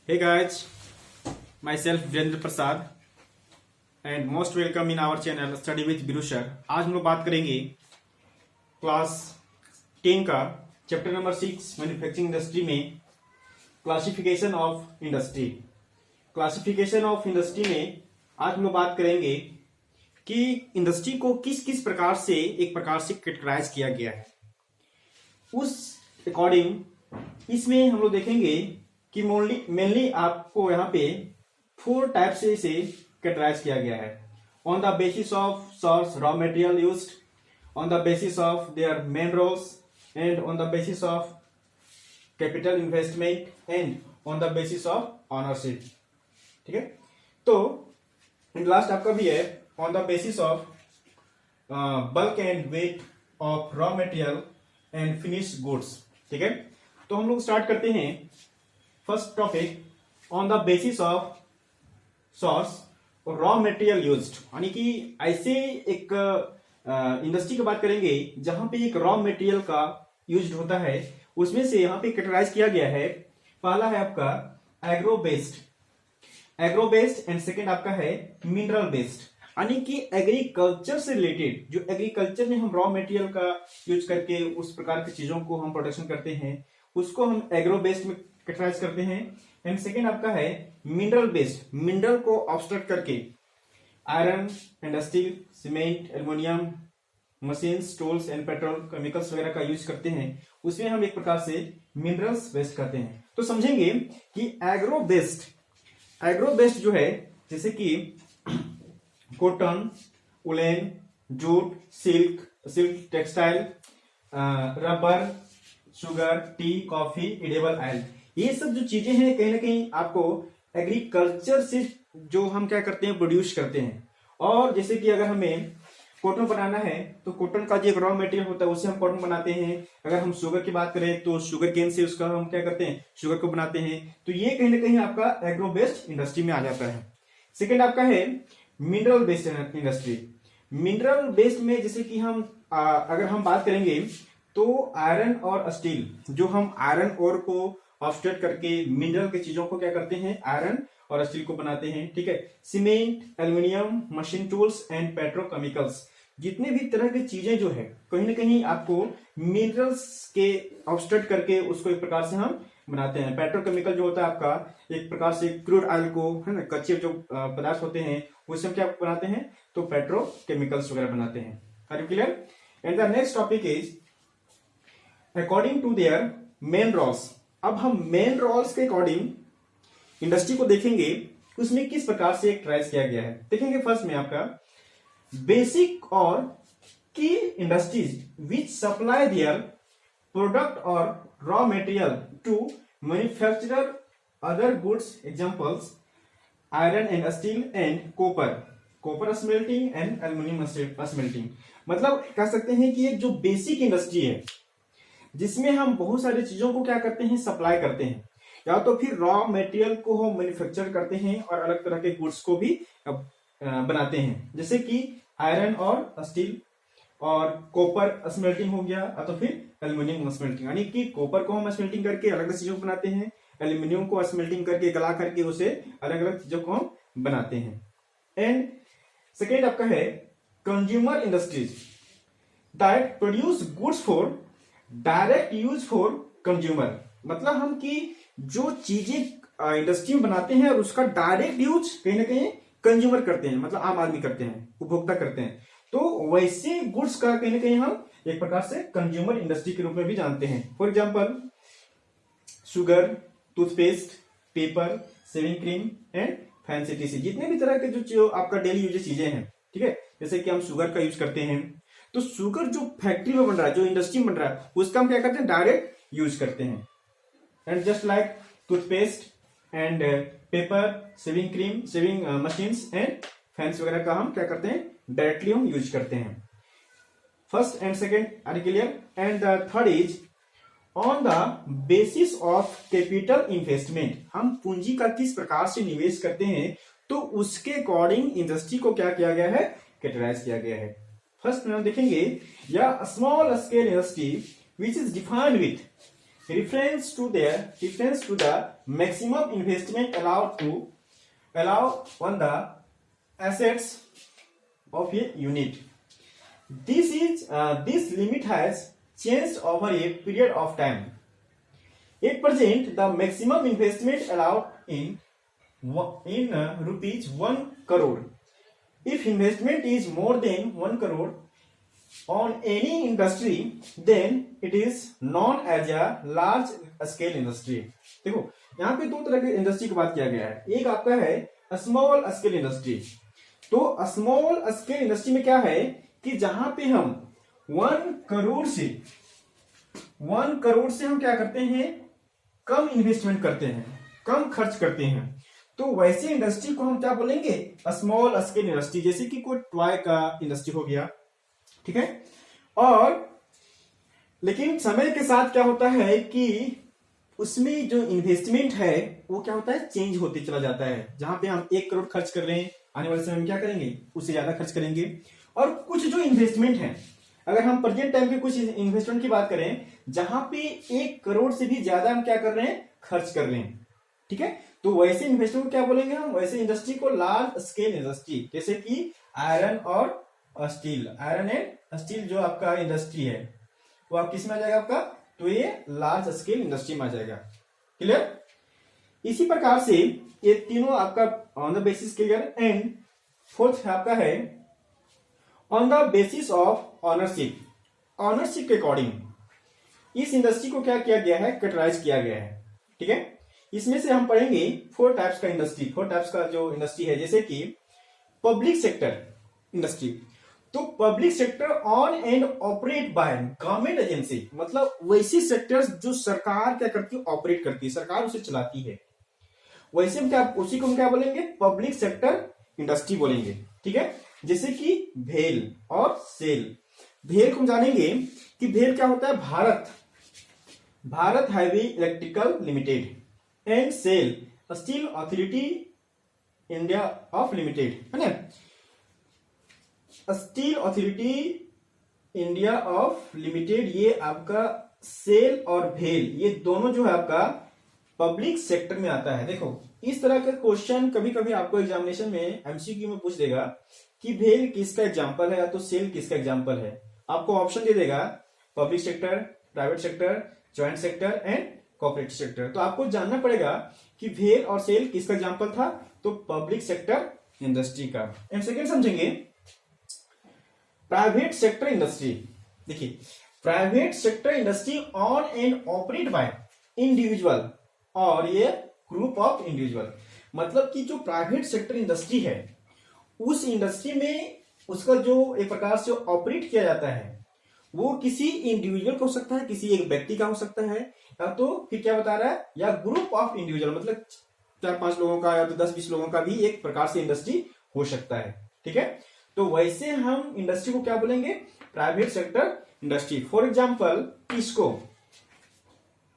Hey guys, myself Virendra Prasad and most welcome in our channel Study with Biru Sir। आज हम लोग बात करेंगे क्लास 10 का चैप्टर नंबर 6 मैन्युफैक्चरिंग इंडस्ट्री में classification of industry. Classification of industry में आज हम लोग बात करेंगे कि इंडस्ट्री को किस किस प्रकार से एक प्रकार से कैटेगराइज किया गया है। उस अकॉर्डिंग इसमें हम लोग देखेंगे कि मेनली आपको यहाँ पे 4 टाइप से इसे कैटेगराइज किया गया है। On the basis of source raw material used, on the basis of their main roles and on the basis of capital investment and on the basis of ownership. ठीक है, तो लास्ट आपका भी है on the basis of bulk and weight of raw material and finish goods. ठीक है, तो हम लोग स्टार्ट करते हैं। First topic on the basis of source raw material used, यानी कि ऐसे एक इंडस्ट्री की बात करेंगे जहां पे एक रॉ मटेरियल का यूज्ड होता है। उसमें से यहां पे कैटेगराइज किया गया है। पहला है आपका एग्रो बेस्ड एंड सेकेंड आपका है मिनरल बेस्ड, यानी कि एग्रीकल्चर से रिलेटेड जो एग्रीकल्चर में हम रॉ मटेरियल का यूज करके उस प्रकार की चीजों को हम प्रोडक्शन करते हैं उसको हम एग्रो बेस्ड में कैटेगराइज करते हैं। एंड सेकेंड आपका है मिनरल बेस्ड, मिनरल को ऑब्स्ट्रक्ट करके iron and steel, cement, aluminium, machines, tools and petrol chemicals वगैरह का यूज करते हैं, उसमें हम एक प्रकार से मिनरल्स बेस्ड करते हैं। तो समझेंगे कि एग्रो बेस्ड जो है जैसे कि cotton, woollen, jute, silk textile, rubber, sugar, T, coffee, edible oil, ये सब जो चीजें हैं कहीं ना कहीं आपको एग्रीकल्चर से जो हम क्या करते हैं प्रोड्यूस करते हैं। और जैसे कि अगर हमें कॉटन बनाना है तो कॉटन का जो एक रॉ मटेरियल होता है उससे हम कॉटन बनाते हैं। अगर हम शुगर की बात करें तो शुगर केन से उसका हम क्या करते हैं, शुगर को बनाते हैं। तो ये कहीं ना कहीं आपका एग्रो बेस्ड इंडस्ट्री में आ जाता है। सेकेंड आपका है mineral based industry. Mineral based में जैसे कि हम अगर हम बात करेंगे तो आयरन और स्टील, जो हम आयरन ओर को ऑब्स्ट्रक्ट करके मिनरल की चीजों को क्या करते हैं, आयरन और स्टील को बनाते हैं। ठीक है, cement, aluminium, machine tools and petrochemicals, जितने भी तरह की चीजें जो है कहीं ना कहीं आपको मिनरल्स के ऑब्स्ट्रक्ट करके उसको एक प्रकार से हम बनाते हैं। पेट्रोकेमिकल जो होता है आपका एक प्रकार से क्रूड ऑयल को, है ना, कच्चे जो पदार्थ होते हैं उससे हम क्या बनाते हैं, तो पेट्रोकेमिकल्स वगैरह बनाते हैं। Are you clear? And the next topic is according to their main roles. अब हम मेन रोल्स के अकॉर्डिंग इंडस्ट्री को देखेंगे उसमें किस प्रकार से ट्रेस किया गया है। देखेंगे फर्स्ट में आपका बेसिक और की industries which supply their product और raw material to manufacturer other goods, examples iron and steel and copper smelting and aluminium smelting. मतलब कह सकते हैं कि एक जो बेसिक इंडस्ट्री है जिसमें हम बहुत सारी चीजों को क्या करते हैं, सप्लाई करते हैं, या तो फिर रॉ मटेरियल को हम मैन्युफैक्चर करते हैं और अलग तरह के गुड्स को भी बनाते हैं, जैसे कि आयरन और स्टील, और कॉपर स्मेल्टिंग हो गया, या तो फिर एल्युमिनियम स्मेल्टिंग, यानी कि कॉपर को हम स्मेल्टिंग करके अलग अलग चीजों को बनाते हैं, एल्यूमिनियम को स्मेल्टिंग करके गला करके उसे अलग अलग चीजों को हम बनाते हैं। एंड सेकेंड आपका है consumer industries that produce goods for direct use for consumer. मतलब हम कि जो चीजें इंडस्ट्री में बनाते हैं और उसका डायरेक्ट यूज कहीं ना कहीं कंज्यूमर करते हैं, मतलब आम आदमी करते हैं, उपभोक्ता करते हैं। तो वैसे गुड्स का कहीं ना कहीं हम एक प्रकार से कंज्यूमर इंडस्ट्री के रूप में भी जानते हैं। For example sugar, toothpaste, paper, shaving cream and fancy TC, जितने भी तरह के जो आपका डेली यूज चीजें हैं। ठीक है, जैसे कि हम शुगर का यूज करते हैं तो शुगर जो फैक्ट्री में बन रहा है, जो इंडस्ट्री में बन रहा है, उसका हम क्या करते हैं, डायरेक्ट यूज करते हैं। And just like toothpaste and paper, shaving cream, shaving machines and fans वगैरह का हम क्या करते हैं, डायरेक्टली हम यूज करते हैं। First and second are clear? And the third is on the basis of capital investment. हम पूंजी का किस प्रकार से निवेश करते हैं तो उसके अकॉर्डिंग इंडस्ट्री को क्या किया गया है, कैटेगराइज किया गया है। फर्स्ट में हम देखेंगे या small scale industry which is defined with reference to the maximum investment allow on the assets of a unit. This limit has changed over a period of time. At present, the maximum investment allowed in rupees 1 crore. If investment is more than 1 crore on any industry, then it is known as a large scale industry. देखो यहाँ पे दो तरह के industry की बात किया गया है. एक आपका है स्मॉल स्केल इंडस्ट्री. तो स्मॉल स्केल इंडस्ट्री में क्या है कि जहां पे हम 1 करोड़ से हम क्या करते हैं, कम इन्वेस्टमेंट करते हैं, कम खर्च करते हैं, तो वैसे इंडस्ट्री को हम क्या बोलेंगे, स्मॉल स्केल इंडस्ट्री. जैसे कि कोई टॉय का इंडस्ट्री हो गया, ठीक है. और लेकिन समय के साथ क्या होता है कि उसमें जो इन्वेस्टमेंट है वो क्या होता है, चेंज होते चला जाता है. जहां पे हम 1 करोड़ खर्च कर रहे हैं, आने वाले समय में क्या करेंगे, उससे ज्यादा खर्च करेंगे. और कुछ जो इन्वेस्टमेंट है, अगर हम प्रेजेंट टाइम के कुछ इन्वेस्टमेंट की बात करें, जहां पे 1 करोड़ से भी ज्यादा हम क्या कर रहे हैं, खर्च कर रहे हैं, ठीक है. तो वैसे इन्वेस्टमेंट को क्या बोलेंगे हम, वैसे इंडस्ट्री को लार्ज स्केल इंडस्ट्री. जैसे कि आयरन और स्टील, आयरन एंड स्टील जो आपका इंडस्ट्री है वो आप किस में आ जाएगा आपका, तो ये लार्ज स्केल इंडस्ट्री में आ जाएगा. क्लियर. इसी प्रकार से ये तीनों आपका on the basis clear. And fourth आपका है on the basis of ownership. Ownership के अकॉर्डिंग इस इंडस्ट्री को क्या किया गया है, कैटेगराइज किया गया है, ठीक है. इसमें से हम पढ़ेंगे 4 टाइप्स का इंडस्ट्री, 4 टाइप्स का जो इंडस्ट्री है. जैसे कि पब्लिक सेक्टर इंडस्ट्री. तो public sector on and operate by government agency, मतलब वैसी सेक्टर्स जो सरकार क्या करती है, ऑपरेट करती है, सरकार उसे चलाती है. वैसे हम क्या, उसी को हम क्या बोलेंगे, पब्लिक सेक्टर इंडस्ट्री बोलेंगे, ठीक है. जैसे कि भेल और सेल. भेल को हम जानेंगे कि भेल क्या होता है, Bharat heavy electrical limited. And SAIL steel authority India of limited, है ना. Steel authority India of limited, ये आपका सेल और भेल, ये दोनों जो है आपका पब्लिक सेक्टर में आता है. देखो इस तरह का क्वेश्चन कभी कभी आपको एग्जामिनेशन में एमसीक्यू में पूछ देगा कि भेल किसका एग्जांपल है या तो सेल किसका एग्जांपल है. आपको ऑप्शन दे देगा public sector, private sector, joint sector and corporate sector. तो आपको जानना पड़ेगा कि भेल और सेल किसका एग्जांपल था, तो पब्लिक सेक्टर इंडस्ट्री का. एंड सेकेंड समझेंगे प्राइवेट सेक्टर इंडस्ट्री. देखिए private sector industry on and operate by individual और ये ग्रुप ऑफ इंडिविजुअल. मतलब कि जो प्राइवेट सेक्टर इंडस्ट्री है उस इंडस्ट्री में उसका जो एक प्रकार से ऑपरेट किया जाता है वो किसी इंडिविजुअल का हो सकता है, किसी एक व्यक्ति का हो सकता है, या तो फिर क्या बता रहा है, या ग्रुप ऑफ इंडिविजुअल, मतलब 4-5 लोगों का या तो 10-20 लोगों का भी एक प्रकार से इंडस्ट्री हो सकता है, ठीक है. तो वैसे हम इंडस्ट्री को क्या बोलेंगे, private sector industry. For example TISCO,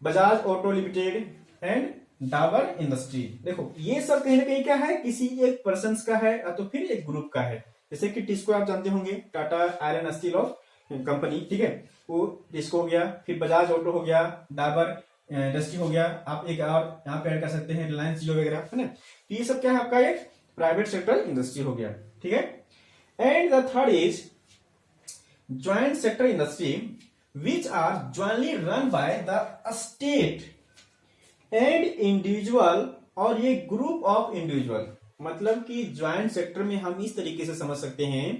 Bajaj auto limited and Dabur industry. देखो ये सब कहीं ना कहीं क्या है, किसी एक पर्सन का है या तो फिर एक ग्रुप का है. जैसे कि टिस्को आप जानते होंगे, Tata iron steel of company, ठीक है, वो टिस्को हो गया. फिर बजाज ऑटो हो गया, डाबर इंडस्ट्री हो गया. आप एक और यहाँ पे ऐड कर सकते हैं रिलायंस जियो वगैरह, है ना. तो ये सब क्या है आपका एक प्राइवेट सेक्टर इंडस्ट्री हो गया, ठीक है. And the third is joint sector industry which are jointly run by the state and individual और ये ग्रुप ऑफ इंडिविजुअल. मतलब कि ज्वाइंट सेक्टर में हम इस तरीके से समझ सकते हैं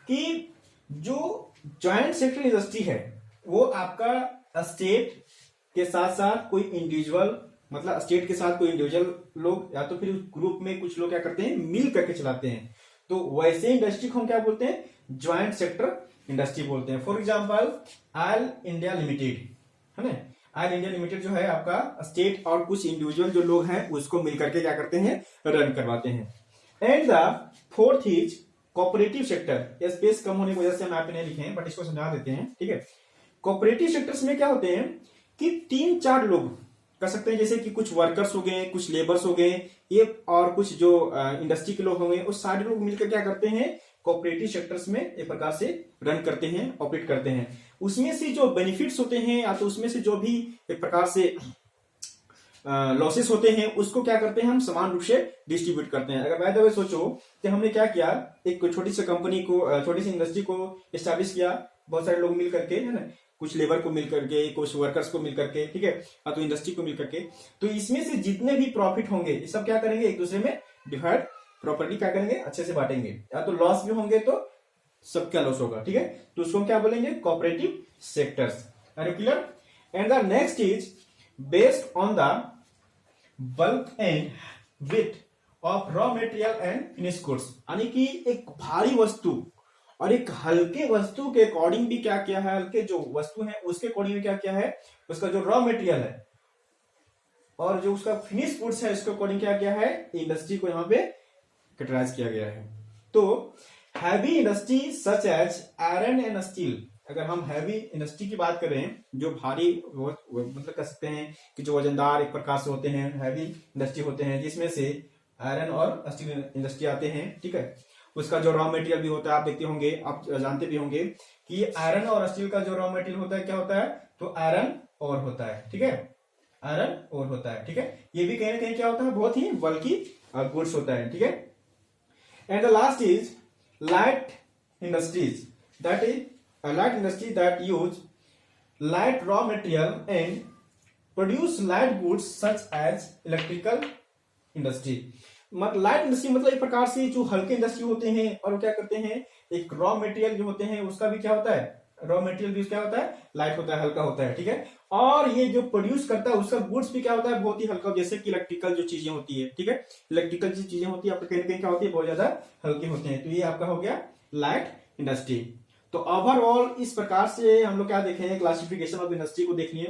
कि जो ज्वाइंट सेक्टर इंडस्ट्री है वो आपका स्टेट के साथ साथ कोई इंडिविजुअल, मतलब स्टेट के साथ कोई इंडिविजुअल लोग या तो फिर ग्रुप में कुछ लोग क्या करते हैं, मिल करके चलाते हैं. तो वैसे इंडस्ट्री को हम क्या बोलते हैं, ज्वाइंट सेक्टर इंडस्ट्री बोलते हैं. For example oil India limited, है ना. ऑयल इंडिया लिमिटेड जो है आपका स्टेट और कुछ इंडिविजुअल जो लोग हैं उसको मिल करके क्या करते हैं, रन करवाते हैं. And the fourth is cooperative sector. ये स्पेस कम होने की वजह से हम यहाँ पे नहीं लिखे हैं, बट इसको समझा देते हैं, ठीक है. कोऑपरेटिव सेक्टर्स में क्या होते हैं कि 3-4 लोग कर सकते हैं. जैसे कि कुछ वर्कर्स हो गए, कुछ लेबर्स हो गए, ये और कुछ जो इंडस्ट्री के लोग हो गए, उस सारे लोग मिलकर क्या करते हैं, कोऑपरेटिव सेक्टर्स में एक प्रकार से रन करते हैं, ऑपरेट करते हैं। उसमें से जो बेनिफिट्स होते हैं या तो उसमें से जो भी एक प्रकार से लॉसेस होते हैं उसको क्या करते हैं हम समान रूप से डिस्ट्रीब्यूट करते हैं। अगर बाय द वे सोचो कि हमने क्या किया, एक छोटी सी कंपनी को, छोटी सी इंडस्ट्री को एस्टैब्लिश किया, बहुत सारे लोग मिल करके, है ना, कुछ लेबर को मिल करके, कुछ वर्कर्स को मिल करके, ठीक है, तो इंडस्ट्री को मिल करके, तो इसमें से जितने भी प्रॉफिट होंगे ये सब क्या करेंगे, एक दूसरे में डिवाइड प्रॉपर्टी क्या करेंगे, अच्छे से बांटेंगे। या तो लॉस भी होंगे तो सबका लॉस होगा, ठीक है, तो उसको हम क्या बोलेंगे, cooperative sectors. Are you clear? And the next is based on the bulk and weight of raw material and finish goods, यानी कि एक भारी वस्तु और एक हल्के वस्तु के अकॉर्डिंग भी क्या किया है, हल्के जो वस्तु है उसके अकॉर्डिंग क्या किया है, उसका जो रॉ मटेरियल है और जो उसका फिनिश गुड्स है उसके अकॉर्डिंग क्या किया है, इंडस्ट्री को यहाँ पे कैटेगराइज किया गया है। तो heavy industry such as iron and steel, अगर हम हैवी इंडस्ट्री की बात करें, जो भारी मतलब कह सकते हैं कि जो वजनदार एक प्रकार से होते हैं, हैवी इंडस्ट्री होते हैं, जिसमें से आयरन और स्टील इंडस्ट्री आते हैं, ठीक है, उसका जो रॉ मटेरियल भी होता है, आप देखते होंगे, आप जानते भी होंगे कि आयरन और स्टील का जो रॉ मटेरियल होता है क्या होता है, तो आयरन और होता है, ठीक है, आयरन और होता है, ठीक है, ये भी कहीं ना कहीं क्या होता है, बहुत ही बल्कि गुड्स होता है, ठीक है। And the last is light industries, that is light industry that use light raw material and produce light goods such as electrical industry। Light industry मतलब एक प्रकार से जो हल्के इंडस्ट्री होते हैं और वो क्या करते हैं, एक रॉ मटेरियल जो होते हैं उसका भी क्या होता है, रॉ मटेरियल भी क्या होता है, लाइट होता है, हल्का होता है, ठीक है, और ये जो प्रोड्यूस करता है उसका गुड्स भी क्या होता है, बहुत ही हल्का, जैसे कि इलेक्ट्रिकल जो चीजें होती है, ठीक है, इलेक्ट्रिकल जो चीजें होती है आपको कहीं ना कहीं क्या होती है, बहुत ज्यादा हल्के होते हैं। तो ये आपका हो गया लाइट इंडस्ट्री। तो ओवरऑल इस प्रकार से हम लोग क्या देखें, क्लासिफिकेशन ऑफ इंडस्ट्री को देखनी है।